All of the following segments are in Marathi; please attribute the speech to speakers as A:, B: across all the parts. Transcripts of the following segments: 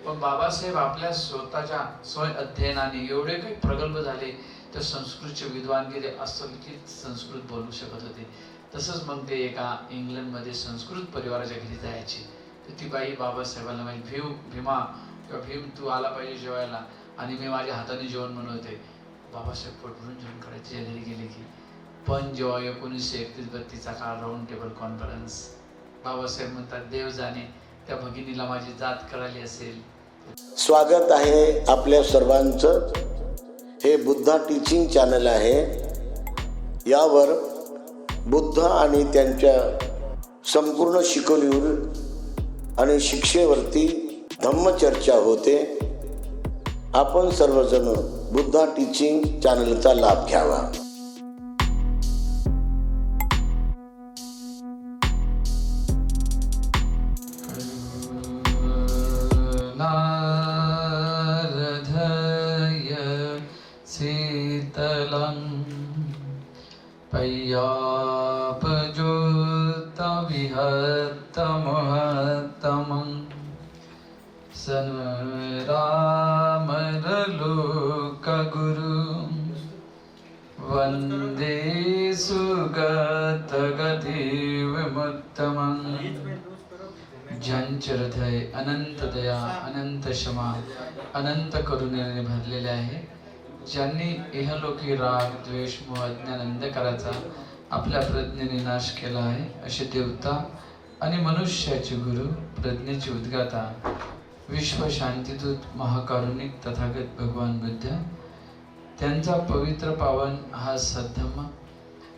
A: पण बाबासाहेब आपल्या स्वतःच्या स्वय अध्ययनाने एवढे काही प्रगल्भ झाले, तर संस्कृतचे विद्वान गेले असंख्य संस्कृत बोलू शकत होते. तसंच मग ते एका इंग्लंडमध्ये संस्कृत परिवाराच्या घरी जायचे. तर ती बाई बाबासाहेबांना म्हणजे भीमा किंवा भीम तू आला पाहिजे जेवायला, आणि मी माझ्या हाताने जेवण बनवते. बाबासाहेब पोट भरून जेवण करायचे घरी गेले की. पण जेव्हा 1931-32चा काळ, राऊंड टेबल कॉन्फरन्स, बाबासाहेब म्हणतात देव जाणे त्या भगिनीला माझी जात कळाली असेल.
B: स्वागत आहे आपल्या सर्वांचं. हे बुद्धा टीचिंग चॅनल आहे. यावर बुद्ध आणि त्यांच्या संपूर्ण शिकवणीवर आणि शिक्षेवरती धम्मचर्चा होते. आपण सर्वजण बुद्धा टीचिंग चॅनलचा लाभ घ्यावा.
A: नारधय शीतलं पय्यापजोतविहत्तमहत्तमं सनरामरलोकगुरुं वन्दे सुगतगतिविमुत्तमं. ज्यांचे हृदय अनंत दया, अनंत क्षमा, अनंत करुणेने भरलेले आहे, ज्यांनी इहलोकी राग, द्वेष, मोह, अज्ञान अंधकाराचा आपल्या प्रज्ञेने नाश केला आहे, असे देवता आणि मनुष्याचे गुरु, प्रज्ञेचे उद्गाता, विश्व शांतीदूत, महाकारुणिक तथागत भगवान बुद्ध, त्यांचा पवित्र पावन हा सद्धम्म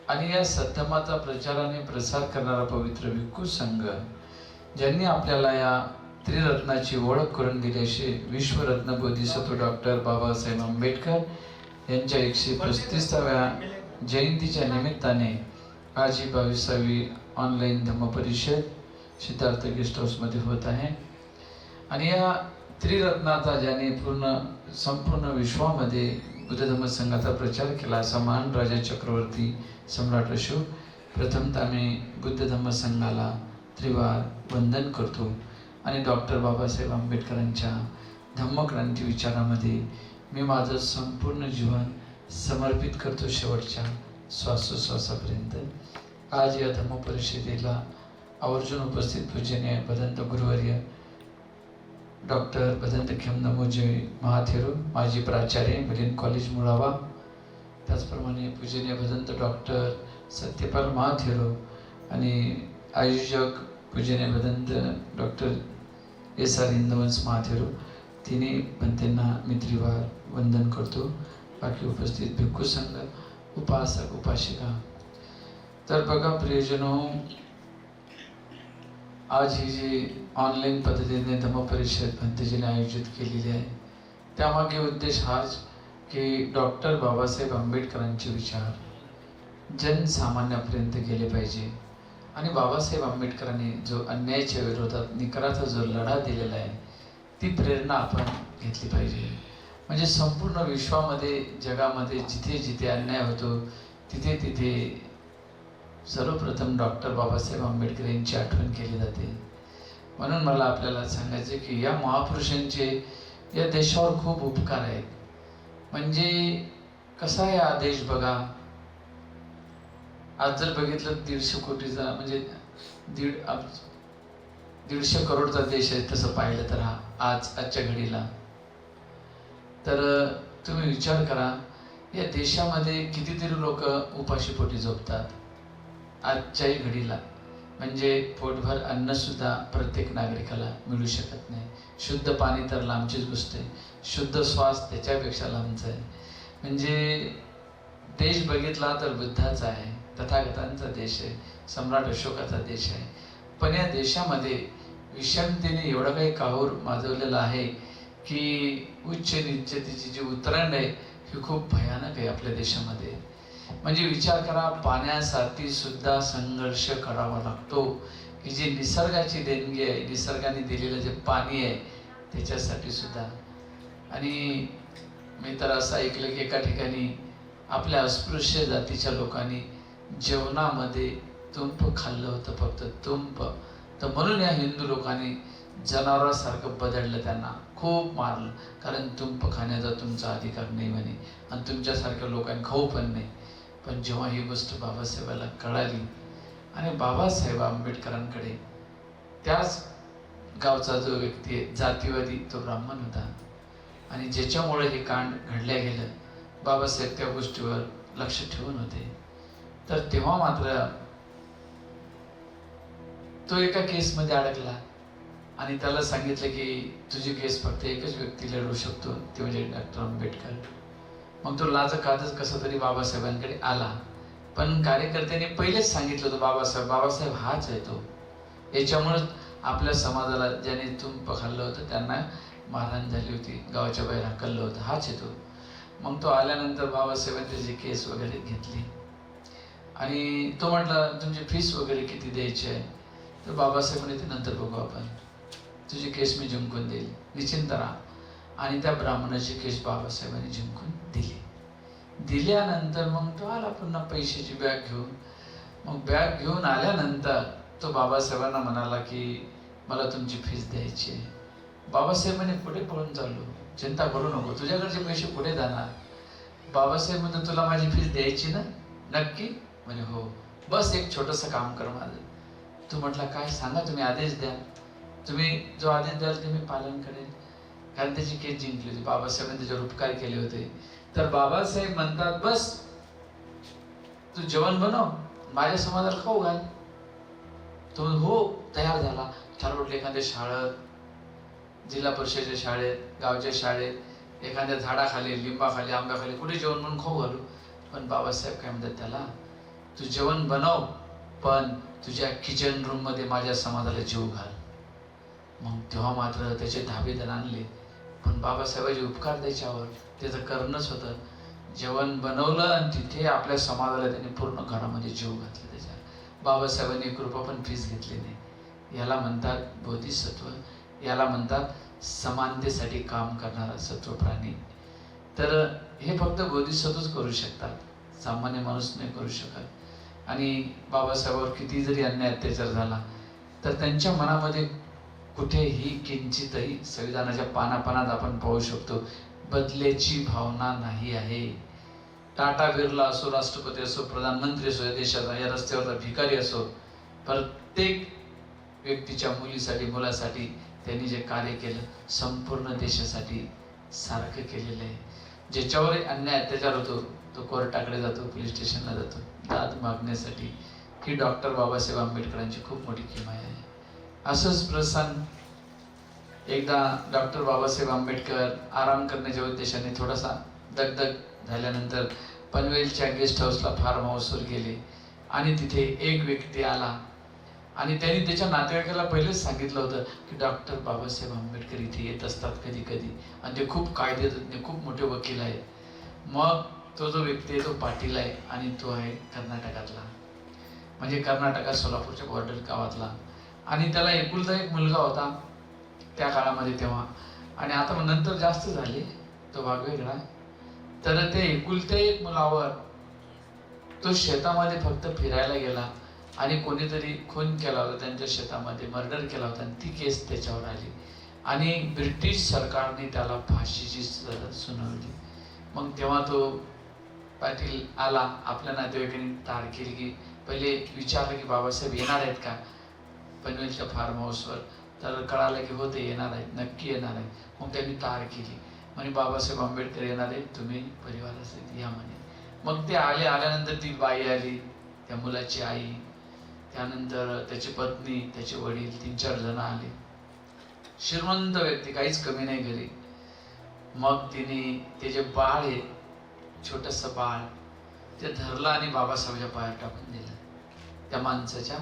A: आणि या सद्धम्माचा प्रचाराने प्रसार करणारा पवित्र भिक्खू संघ, ज्यांनी आपल्याला या त्रिरत्नाची ओळख करून दिली, असे विश्वरत्न बोधिसत्व डॉक्टर बाबासाहेब आंबेडकर यांच्या 135व्या जयंतीच्या निमित्ताने आज ही 22वी ऑनलाईन धम्मपरिषद सिद्धार्थ गेस्ट हाऊसमध्ये होत आहे. आणि या त्रिरत्नाचा ज्याने संपूर्ण विश्वामध्ये बुद्ध धम्म संघाचा प्रचार केला, असा महान राजा चक्रवर्ती सम्राट अशोक, प्रथमतः आम्ही बुद्ध धम्म संघाला त्रिवार वंदन करतो आणि डॉक्टर बाबासाहेब आंबेडकरांच्या धम्मक्रांती विचारामध्ये मी माझं संपूर्ण जीवन समर्पित करतो शेवटच्या श्वासोश्वासापर्यंत. आज या धम्मपरिषदेला आवर्जून उपस्थित पूजनीय भदंत गुरुवर्य डॉक्टर भदंत खेमनमोजे महाथेरो, माजी प्राचार्य मिलिंद कॉलेज मुळावा, त्याचप्रमाणे पूजनीय भदंत डॉक्टर सत्यपाल महाथेरो आणि आयोजक पूजनीय भदंत डॉक्टर SR इंदवंश महाथेरो, तिन्ही भंतेंना मी त्रिवार वंदन करतो. बाकी उपस्थित भिक्खू संघ, उपासक, उपासिका. तर बघा प्रियजनो, आज ही जी ऑनलाईन पद्धतीने धम्मपरिषद भंतेजीने आयोजित केलेली आहे, त्यामागे उद्देश हाच की डॉक्टर बाबासाहेब आंबेडकरांचे विचार जनसामान्यापर्यंत गेले पाहिजे. आणि बाबासाहेब आंबेडकरांनी जो अन्यायाच्या विरोधात निकराचा जो लढा दिलेला आहे, ती प्रेरणा आपण घेतली पाहिजे. म्हणजे संपूर्ण विश्वामध्ये, जगामध्ये जिथे जिथे अन्याय होतो, तिथे तिथे सर्वप्रथम डॉक्टर बाबासाहेब आंबेडकर यांची आठवण केली जाते. म्हणून मला आपल्याला सांगायचे की या महापुरुषांचे या देशावर खूप उपकार आहेत. म्हणजे कसा आहे हा देश बघा, आज जर बघितलं 150 कोटीचा म्हणजे 150 करोडचा देश आहे, तसं पाहिलं तर हा आजच्या घडीला. तर तुम्ही विचार करा, या देशामध्ये कितीतरी लोक उपाशीपोटी झोपतात आजच्याही घडीला. म्हणजे पोटभर अन्नसुद्धा प्रत्येक नागरिकाला मिळू शकत नाही. शुद्ध पाणी तर लांबचीच गोष्ट आहे, शुद्ध श्वास त्याच्यापेक्षा लांबचा आहे. म्हणजे देश बघितला तर बुद्धाचा आहे, तथागतांचा देश आहे, सम्राट अशोकाचा देश आहे. पण या देशामध्ये विषमतेने एवढं काही काहूर माजवलेलं आहे की उच्च नीचतेची जी उतरंड आहे ही खूप भयानक आहे आपल्या देशामध्ये. म्हणजे विचार करा, पाण्यासाठी सुद्धा संघर्ष करावा लागतो की जी निसर्गाची देणगी आहे, निसर्गाने दिलेलं जे पाणी आहे त्याच्यासाठी सुद्धा. आणि मी तर असं ऐकलं की एका ठिकाणी आपल्या अस्पृश्य जातीच्या लोकांनी जेवणामध्ये तुंप खाल्लं होतं, फक्त तुंप. तर म्हणून या हिंदू लोकांनी जनावरासारखं बदललं, त्यांना खूप मारलं. कारण तुंप खाण्याचा तुमचा अधिकार नाही म्हणे, आणि तुमच्यासारख्या लोकांनी खाऊ पण नाही. पण जेव्हा ही गोष्ट बाबासाहेबाला कळाली आणि बाबासाहेब आंबेडकरांकडे, त्याच गावचा जो व्यक्ती आहे जातीवादी, तो ब्राह्मण होता, आणि ज्याच्यामुळे हे कांड घडल्या गेलं, बाबासाहेब त्या गोष्टीवर लक्ष ठेवून होते. तर तेव्हा मात्र तो एका केसमध्ये अडकला आणि त्याला सांगितलं की तुझी केस फक्त एकच व्यक्ती लढवू शकतो, ते म्हणजे डॉक्टर आंबेडकर. मग तो लाजकाजच कसा तरी बाबासाहेबांकडे आला, पण कार्यकर्त्यांनी पहिलेच सांगितलं होतं बाबासाहेब हाच आहे तो, याच्यामुळेच आपल्या समाजाला ज्याने तुंप खाल्लं होतं त्यांना मारहाण झाली होती, गावाच्या बाहेर हाकललं होतं, हाच येतो. मग तो आल्यानंतर बाबासाहेबांनी त्याची केस वगैरे घेतली आणि तो म्हटला तुमची फीस वगैरे किती द्यायची आहे. तर बाबासाहेब म्हणे ते नंतर बघू आपण, तुझी केस मी जिंकून देईल, निश्चिंत राहा. आणि त्या ब्राह्मणाची केस बाबासाहेबांनी जिंकून दिल्यानंतर मग तो आला पुन्हा पैशाची बॅग घेऊन. मग बॅग घेऊन आल्यानंतर तो बाबासाहेबांना म्हणाला की मला तुमची फीस द्यायची आहे. बाबासाहेब म्हणे पुढे पळून चाललो, चिंता करू नको, तुझ्याकडचे पैसे पुढे जाणार. बाबासाहेब म्हणजे तुला माझी फीस द्यायची ना, नक्की? म्हणे हो. बस एक छोटंसं काम कर माझं. तू म्हटला काय, सांगा, तुम्ही आदेश द्या, तुम्ही जो आदेश द्याल ते मी पालन करेन. कारण त्याची केस जिंकली होती, बाबासाहेबांनी त्याच्यावर उपकार केले होते. तर बाबासाहेब म्हणतात बस तू जेवण बनव, माझ्या समाजाला खाऊ घाल. तो हो तयार झाला. ठरवलं एखाद्या शाळेत, जिल्हा परिषदेच्या शाळेत, गावच्या शाळेत, एखाद्या झाडाखाली, लिंबाखाली, आंब्याखाली, कुठे जेवण म्हणून खाऊ घालू. पण बाबासाहेब काय म्हणतात त्याला, तू जेवण बनव पण तुझ्या किचन रूम मध्ये माझ्या समाजाला जीव घाल. मग तेव्हा मात्र त्याचे धाबेदर आणले, पण बाबासाहेबांचे उपकार त्याच्यावर, त्याचं करणंच होतं. जेवण बनवलं आणि तिथे आपल्या समाजाला त्यांनी पूर्ण घरामध्ये जीव घातला. त्याच्या बाबासाहेबांनी एक रुपया पण फीस घेतली नाही. याला म्हणतात बोधिसत्व, याला म्हणतात समानतेसाठी काम करणारा सत्व प्राणी. तर हे फक्त बोधिसत्वच करू शकतात, सामान्य माणूस नाही करू शकत. आणि बाबासाहेबांवर किती जरी अन्याय अत्याचार झाला तर त्यांच्या मनामध्ये कुठेही किंचितही, संविधानाच्या पानापानात आपण पाहू शकतो, बदल्याची भावना नाही आहे. टाटा बिर्ला असो, राष्ट्रपती असो, प्रधानमंत्री असो, या देशाचा, या रस्त्यावरचा भिकारी असो, प्रत्येक व्यक्तीच्या मुलीसाठी, मुलासाठी त्यांनी जे कार्य केलं, संपूर्ण देशासाठी सारखं केलेलं आहे. ज्याच्यावरही अन्याय अत्याचार होतो तो कोर्टाकडे जातो, पोलीस स्टेशनला जातो दाद मागण्यासाठी. ही डॉक्टर बाबासाहेब आंबेडकरांची खूप मोठी किमया आहे. असंच प्रसंग एकदा डॉक्टर बाबासाहेब आंबेडकर आराम करण्याच्या उद्देशाने थोडासा दगदग झाल्यानंतर पनवेलच्या गेस्ट हाऊसला, फार्म हाऊसवर गेले आणि तिथे एक व्यक्ती आला आणि त्यांनी त्याच्या नातेवाईकाला पहिलेच सांगितलं होतं की डॉक्टर बाबासाहेब आंबेडकर इथे येत असतात कधी कधी, आणि ते खूप कायदेतज्ञ, खूप मोठे वकील आहेत. मग तो जो व्यक्ती आहे तो पाटील आहे आणि तो आहे कर्नाटकातला, म्हणजे कर्नाटकात सोलापूरच्या बॉर्डर गावातला. आणि त्याला एकुलता एक मुलगा होता त्या काळामध्ये तेव्हा, आणि आता मग नंतर जास्त झाले, तो भाग वेगळा. तर ते एकुलत्या एक मुलावर तो शेतामध्ये फक्त फिरायला गेला आणि कोणीतरी खून केला होता, त्यांच्या शेतामध्ये मर्डर केला होता, आणि ती केस त्याच्यावर आली आणि ब्रिटिश सरकारने त्याला फाशीची सजा सुनावली. मग तेव्हा तो पाटील आला, आपल्या नातेवाईकांनी तार केली की पहिले विचारलं की बाबासाहेब येणार आहेत का पनवेलच्या फार्म हाऊसवर. तर कळालं की हो ते येणार आहेत, नक्की येणार आहेत. मग त्यांनी तार केली, म्हणे बाबासाहेब आंबेडकर येणार आहेत, तुम्ही परिवारासहित या म्हणे. मग ते आले. आल्यानंतर ती बाई आली, त्या मुलाची आई, त्यानंतर त्याची पत्नी, त्याचे वडील, 3-4 जण आले. श्रीमंत व्यक्ती, काहीच कमी नाही घरी. मग तिने ते जे बाळ आहे, छोटंसं बाळ, ते धरलं आणि बाबासाहेबांच्या पायावर टाकून दिलं, त्या माणसाच्या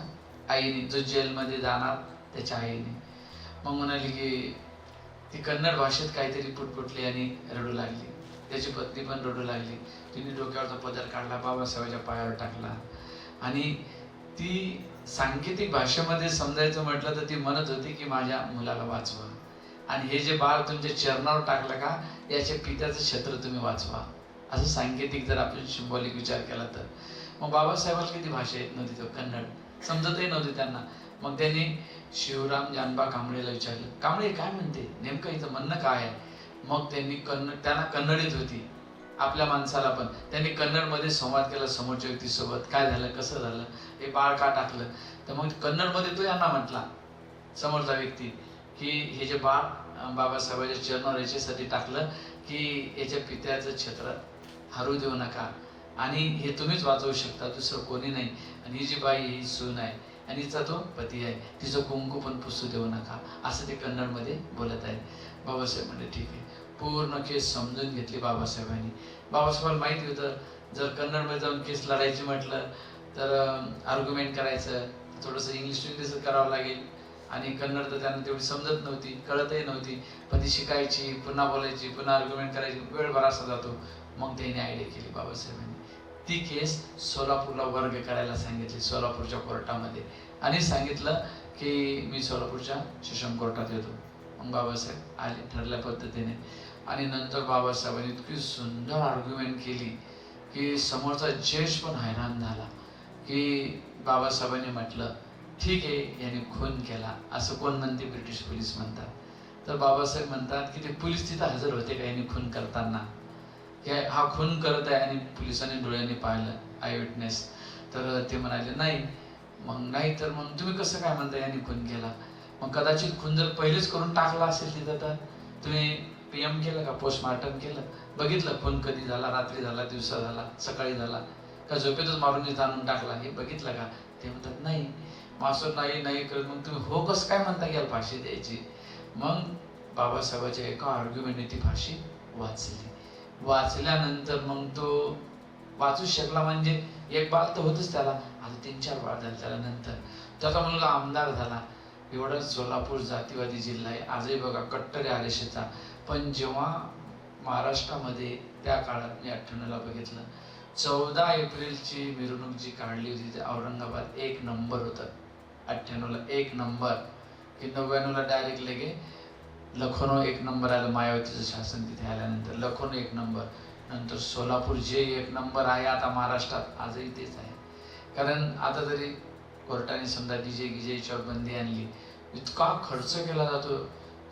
A: आईने, जो जेलमध्ये जाणार त्याच्या आईने. मग म्हणाली की ती कन्नड भाषेत काहीतरी पुटपुटली आणि रडू लागली. त्याची पत्नी पण रडू लागली. तिने डोक्यावरचा पदर काढला, बाबासाहेबांच्या पायावर टाकला आणि ती सांकेतिक भाषेमध्ये समजायचं म्हटलं तर ती म्हणत होती की माझ्या मुलाला वाचवा, आणि हे जे बाळ तुमच्या चरणावर टाकलं का, याच्या पित्याचं क्षेत्र तुम्ही वाचवा, असं सांकेतिक जर आपण सिंबॉलिक विचार केला तर. मग बाबासाहेबांना किती भाषा येत नव्हती, तो कन्नड समजतही नव्हती त्यांना. मग त्यांनी शिवराम जानबा कांबळेला विचारलं, कांबळे काय म्हणते नेमकं, इथं म्हणणं काय आहे? मग त्यांनी त्यांना कन्नडीत होती, आपल्या माणसाला पण त्यांनी कन्नडमध्ये संवाद केला समोरच्या व्यक्तीसोबत, काय झालं, कसं झालं, हे बाळ का टाकलं. तर मग कन्नडमध्ये तो यांना म्हटला, समोरचा व्यक्ती, की हे जे बाळ बाबासाहेबांच्या चरणावर याच्यासाठी टाकलं की याच्या पित्याचं छत्र हरू देऊ नका, आणि हे तुम्हीच वाचवू शकता, दुसरं कोणी नाही. आणि ही जी बाई ही सून आहे आणि हिचा तो पती आहे, तिचं कुंकू पण पुसू देऊ नका, असं ते कन्नडमध्ये बोलत आहे. बाबासाहेब म्हणले ठीक आहे. पूर्ण केस समजून घेतली बाबासाहेबांनी. बाबासाहेबांना माहिती होतं, जर कन्नडमध्ये जाऊन केस लढायची म्हटलं तर आर्ग्युमेंट करायचं, थोडंसं इंग्लिश करावं लागेल, आणि कन्नड तर त्यांना तेवढी समजत नव्हती, कळतही नव्हती, पण ती शिकायची, पुन्हा बोलायची, पुन्हा आर्ग्युमेंट करायची, वेळ बराचसा जातो. मग त्यांनी आयडिया केली बाबासाहेबांनी, ती केस सोलापूरला वर्ग करायला सांगितली, सोलापूरच्या कोर्टामध्ये, आणि सांगितलं की मी सोलापूरच्या सेशन कोर्टात येतो. मग बाबासाहेब आले ठरल्या पद्धतीने, आणि नंतर बाबासाहेबांनी इतकी सुंदर आर्ग्युमेंट केली की समोरचा जज पण हैराण झाला. की बाबासाहेबांनी म्हटलं ठीक आहे, याने खून केला, असं कोण म्हणते, ब्रिटिश पोलीस म्हणतात. तर बाबासाहेब म्हणतात की ते पोलीस तिथं हजर होते का यांनी खून करताना, की हा खून करत आहे आणि पोलिसांनी डोळ्यांनी पाहिलं, आय विटनेस. तर ते म्हणाले नाही. मग नाही तर मग तुम्ही कसं काय म्हणता यांनी खून केला? मग कदाचित खून जर पहिलेच करून टाकला असेल तिथं, तर तुम्ही PM केलं का, पोस्टमार्टम केलं, बघितलं खून कधी झाला, रात्री झाला, दिवसा झाला, सकाळी झाला, का झोपेतच मारून आणून टाकला, हे बघितलं का? ते म्हणतात नाही. मग असं नाही करत मग तुम्ही हो कसं काय म्हणता की फाशी द्यायची? मग बाबासाहेबाच्या एका आर्ग्युमेंटने ती फाशी वाचली. वाचल्यानंतर मग तो वाचू शकला, म्हणजे एक बाळ तर होतच त्याला, आता 3-4 बाळ झाले त्याला. नंतर त्याचा मुलगा आमदार झाला. एवढा सोलापूर जातीवादी जिल्हा आहे आजही बघा, कट्टर आरेषेचा. पण जेव्हा महाराष्ट्रामध्ये त्या काळात मी 98ला बघितलं, 14 एप्रिलची मिरवणूक जी काढली होती ते औरंगाबाद 1 नंबर होतं. 98ला 1 नंबर, की 99ला डायरेक्ट लगे लखनौ 1 नंबर आलं, मायावतीचं शासन तिथे आल्यानंतर लखनौ 1 नंबर. नंतर सोलापूर जे 1 नंबर आहे आता महाराष्ट्रात, आजही तेच आहे. कारण आता जरी कोर्टाने समजा DJ गिजेच्यावर बंदी आणली, इतका खर्च केला जातो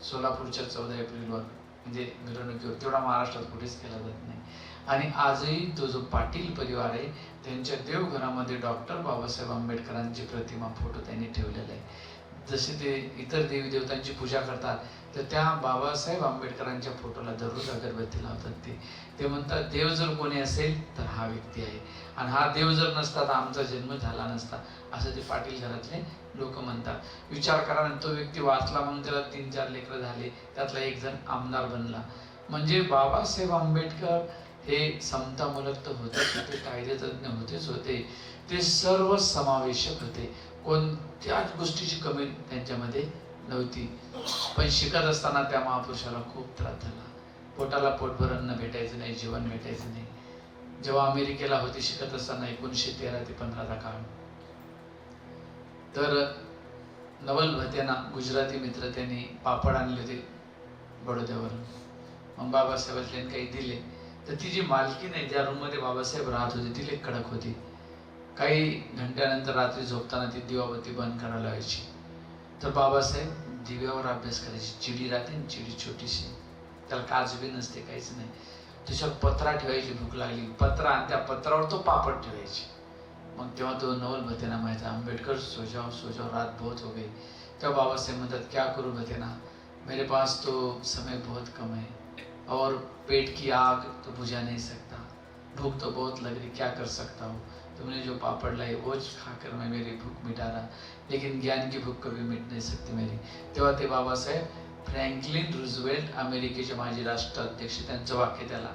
A: सोलापूरच्या 14 एप्रिलवर, म्हणजे मिरवणुकीवर, तेवढा महाराष्ट्रात कुठेच केला जात नाही. आणि आजही तो जो पाटील परिवार आहे त्यांच्या देवघरामध्ये डॉक्टर बाबासाहेब आंबेडकरांची प्रतिमा, फोटो त्यांनी ठेवलेला आहे. जसे ते इतर देवी देवतांची पूजा करतात, तर त्या बाबासाहेब आंबेडकरांच्या फोटोला दररोज अगरबत्ती लावतात. ते म्हणतात देव जर कोणी असेल तर हा व्यक्ती आहे, आणि हा देव जर नसता तर आमचा जन्म झाला नसता, असं ते पाटील घरातले लोक म्हणतात. विचार करा, तो व्यक्ती वाचला म्हणून त्याला 3-4 लेकरं झाले, त्यातला एक जण आमदार बनला. म्हणजे बाबासाहेब आंबेडकर हे समतामूलक तर होतेच होते, कायदेतज्ञ होतेच होते, ते सर्व समावेशक होते, कोणत्याच गोष्टीची कमी त्यांच्यामध्ये नव्हती. पण शिकत असताना त्या महापुरुषाला खूप त्रास झाला. पोटाला पोटभर अन्न भेटायचं नाही, जेवण भेटायचं नाही. जेव्हा अमेरिकेला होते शिकत असताना 1913 ते 15चा काळ, तर नवल भतेना गुजराती मित्र त्यांनी पापड आणले होते बडोद्यावरून. मग बाबासाहेबांनी काही दिले, तर ती जी मालकीण आहे ज्या रूममध्ये बाबासाहेब राहत होते ती लई कडक होती. काही घंट्यानंतर रात्री झोपताना ती दिवाबत्ती बंद करायला लावायची. तर बाबासाहेब दिव्यावर अभ्यास करायची. चिडी राहते ना, चिडी छोटीशी, त्याला काच बी नसते, काहीच नाही. त्याच्यावर पत्रा ठेवायची, भूक लागली पत्रा, आणि त्या पत्रावर तो पापड ठेवायची. मग तेव्हा तो नवल भतेना माहिती, आंबेडकर सो जाओ रात बहुत हो गई. तेव्हा बाबासाहेब म्हणतात क्या करूँ भतेना, मेरे पास तो समय बहुत कम है और पेट की आग तो बुझा नहीं सकता, भूख तो बहुत लग रही, क्या कर सकता हूँ, तुमने जो पापड़ लाई वो खाकर मैं मेरी भूख मिटा रहा, लेकिन ज्ञान की भूख कभी मिट नहीं सकती मेरी. तेव्हा ते बाबासाहेब फ्रँकलिन रूझवेल्ट, अमेरिकेचे माजी राष्ट्राध्यक्ष, त्यांचं वाक्य त्याला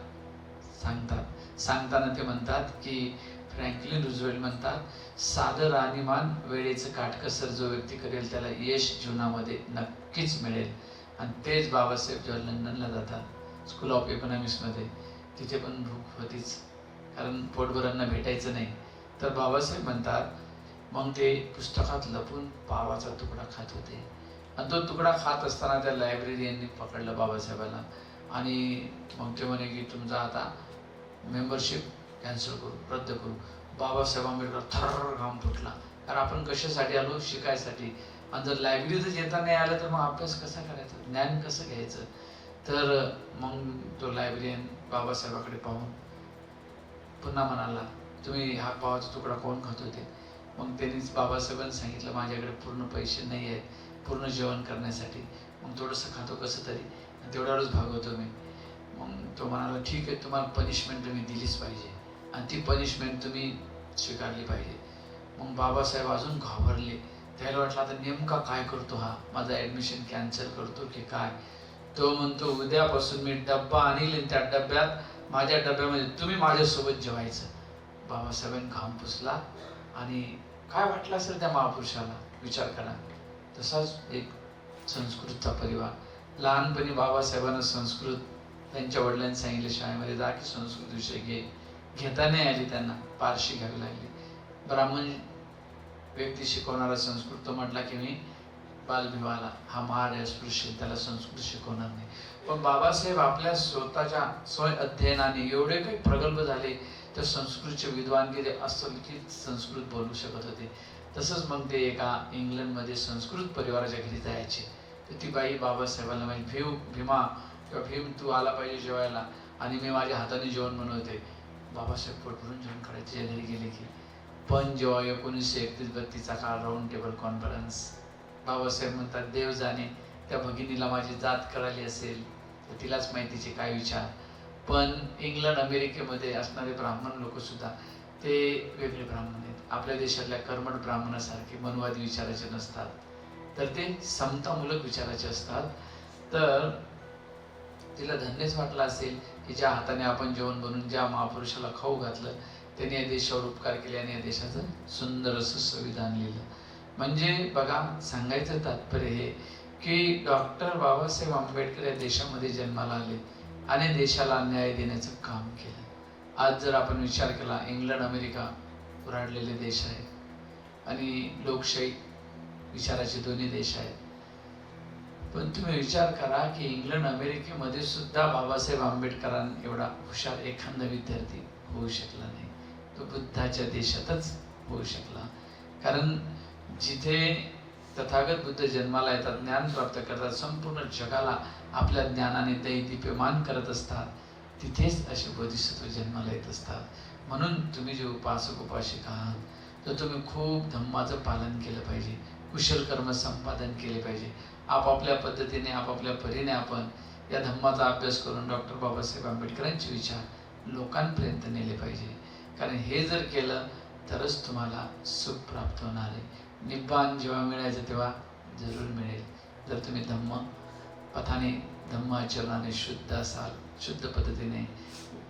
A: सांगताना ते म्हणतात की फ्रँकलिन रूझवेल्ट म्हणतात, साधं राहणीमान, वेळेचं काटकसर जो व्यक्ती करेल त्याला यश जीवनामध्ये नक्कीच मिळेल. आणि तेच बाबासाहेब जेव्हा लंडनला जातात स्कूल ऑफ इकॉनॉमिक्समध्ये, तिथे पण भूक होतीच, कारण पोटभर अन्न भेटायचं नाही. तर बाबासाहेब म्हणतात मग ते पुस्तकात लपून पावाचा तुकडा खात होते, आणि तो तुकडा खात असताना त्या लायब्ररीयननी पकडलं बाबासाहेबाला, आणि मग ते म्हणे की तुमचा आता मेंबरशिप कॅन्सल करू, रद्द करू. बाबासाहेब आंबेडकर थर्र घाम फुटला, कारण आपण कशासाठी आलो, शिकायसाठी. आणि जर लायब्ररीतच येता नाही आलं तर मग अभ्यास कसा करायचा, ज्ञान कसं घ्यायचं. तर मग तो लायब्ररीयन बाबासाहेबाकडे पाहून पुन्हा म्हणाला, तुम्ही हा पावाचा तुकडा कोण खात होते. मग त्यांनीच बाबासाहेबांनी सांगितलं, माझ्याकडे पूर्ण पैसे नाही आहेत पूर्ण जेवण करण्यासाठी, मग थोडंसं खातो कसं तरी, तेवढ्यावरच भागवतो मी. मग तो म्हणाला, ठीक आहे, तुम्हाला पनिशमेंट तुम्ही दिलीच पाहिजे आणि ती पनिशमेंट तुम्ही स्वीकारली पाहिजे. मग बाबासाहेब अजून घाबरले. त्याला वाटलं आता नेमका काय करतो हा, माझं ॲडमिशन कॅन्सल करतो की काय. तो म्हणतो, उद्यापासून मी डब्बा आणील, त्या डब्यात माझ्या डब्यामध्ये तुम्ही माझ्यासोबत जेवायचं. बाबासाहेबांनी घाम पुसला आणि काय वाटलं असेल त्या महापुरुषाला, विचार करा. तसाच एक संस्कृतचा परिवार. लहानपणी बाबासाहेबांना संस्कृत त्यांच्या वडिलांनी सांगितलं, शाळेमध्ये जा की संस्कृत विषय घेता नाही आली, त्यांना पारशी घ्यावी लागली. ब्राह्मण व्यक्ती शिकवणारा संस्कृत तो म्हटला की मी बालविवाहाला, हा महार अस्पृश्य, त्याला संस्कृत शिकवणार नाही. पण बाबासाहेब आपल्या स्वतःच्या स्वय अध्ययनाने एवढे काही प्रगल्भ झाले, तर संस्कृतचे विद्वान की ते अस्खलित संस्कृत बोलू शकत होते. तसंच मग ते एका इंग्लंडमध्ये संस्कृत परिवाराच्या घरी जायचे. तर ती बाई बाबासाहेबांना म्हणजे भीमा किंवा भीम तू आला पाहिजे जेवायला आणि मी माझ्या हाताने जेवण बनवते. बाबासाहेब पोट भरून जेवण करायचे घरी गेले की. पण जेव्हा 1931-32चा काळ, राऊंड टेबल कॉन्फरन्स, बाबासाहेब म्हणतात, देव जाणे त्या भगिनीला माझी जात कळाली असेल तर तिलाच माहितीचे काय विचार. पण इंग्लंड अमेरिकेमध्ये असणारे ब्राह्मण लोक सुद्धा ते वेगळे ब्राह्मण आहेत. आपल्या देशातल्या कर्मठ ब्राह्मणासारखे मनवादी विचाराचे नसतात, तर ते समतामूलक विचाराचे असतात. तर तिला धन्यच वाटलं असेल की ज्या हाताने आपण जेवण बनवून ज्या महापुरुषाला खाऊ घातलं, त्यांनी या देशावर उपकार केले आणि या देशाचं सुंदर असं संविधान लिहिलं. म्हणजे बघा, सांगायचं तात्पर्य हे की डॉक्टर बाबासाहेब आंबेडकर या देशामध्ये जन्माला आले आणि देशाला न्याय देण्याचं काम केलं. आज जर आपण विचार केला, इंग्लंड अमेरिका पुराडलेले देश आहेत आणि लोकशाही विचाराचे दोन्ही देश आहेत. पण तुम्ही विचार करा की इंग्लंड अमेरिकेमध्ये सुद्धा बाबासाहेब आंबेडकरांना एवढा हुशार एखादा विद्यार्थी होऊ शकला नाही. तो बुद्धाच्या देशातच होऊ शकला. कारण जिथे तथागत बुद्ध जन्माला येतात, ज्ञान प्राप्त करतात, संपूर्ण जगाला आपल्या ज्ञानाने दैदीप्यमान करत असतात, तिथेच असे बोधिसत्व जन्माला येत असतात. म्हणून तुम्ही जे उपासक उपासिक आहात, तर तुम्ही खूप धम्माचं पालन केलं पाहिजे, कुशल कर्म संपादन केले पाहिजे. आपापल्या पद्धतीने आपापल्या परीने आपण या धम्माचा अभ्यास करून डॉक्टर बाबासाहेब आंबेडकरांचे विचार लोकांपर्यंत नेले पाहिजे. कारण हे जर केलं तरच तुम्हाला सुख प्राप्त होणार आहे. निब्बाण जेव्हा मिळायचं तेव्हा जरूर मिळेल. जर तुम्ही धम्म पथाने धम्म आचरणाने शुद्ध असाल, शुद्ध पद्धतीने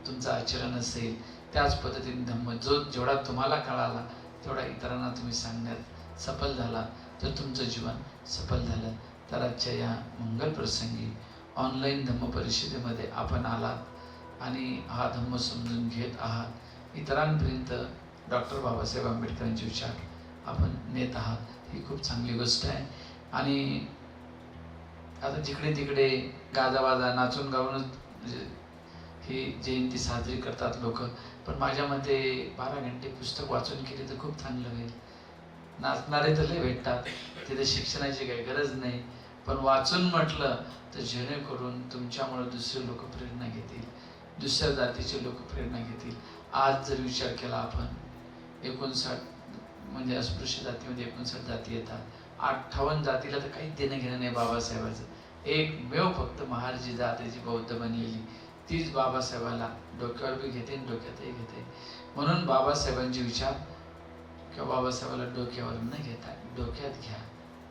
A: तुमचं आचरण असेल, त्याच पद्धतीने धम्म जेवढा तुम्हाला कळाला तेवढा इतरांना तुम्ही सांगण्यात सफल झाला तर तुमचं जीवन सफल झालं. तर आजच्या या मंगल प्रसंगी ऑनलाईन धम्म परिषदेमध्ये आपण आलात आणि हा धम्म समजून घेत आहात, इतरांपर्यंत डॉक्टर बाबासाहेब आंबेडकरांचे विचार आपण नेत आहात, ही खूप चांगली गोष्ट आहे. आणि आता जिकडे तिकडे गाजावाजा नाचून गाऊनच ही जयंती साजरी करतात लोक. पण माझ्या मते 12 घंटे पुस्तक वाचून केले तर खूप चांगलं होईल. नाचणारे तर लय भेटतात, तिथे शिक्षणाची काही गरज नाही. पण वाचून म्हटलं तर जेणेकरून तुमच्यामुळे दुसरे लोक प्रेरणा घेतील, दुसऱ्या जातीचे लोक प्रेरणा घेतील. आज जर विचार केला आपण, 59 म्हणजे अस्पृश्य जातीमध्ये 59 जाती येतात, 58 जातीला तर काही देणं घेणं नाही बाबासाहेबाचं. एकमेव फक्त महार जी जात आहे, जी बौद्ध बनलेली, तीच बाबासाहेबाला डोक्यावर बी घेते आणि डोक्यातही घेते. म्हणून बाबासाहेबांचे विचार किंवा बाबासाहेबाला डोक्यावर न घेता डोक्यात घ्या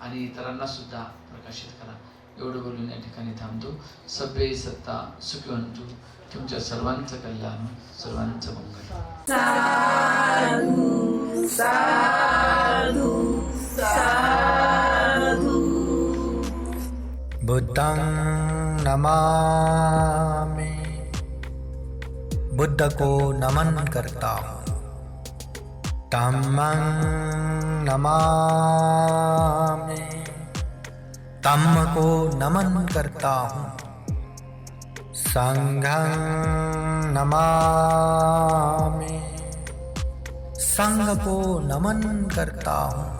A: आणि इतरांना सुद्धा प्रकाशित करा. एवढं बोलून या ठिकाणी थांबतो. सभ्य सत्ता सुखवंतु. तुमच्या सर्वांचं कल्याण, सर्वांचं मंगल.
C: साधु साधु साधु.
D: बुद्धं नमामि, बुद्ध को नमन करता हूँ. धम्मं नमामि, धम्म को नमन करता हूँ. संघं नमामि, संघ को नमन करता हूँ.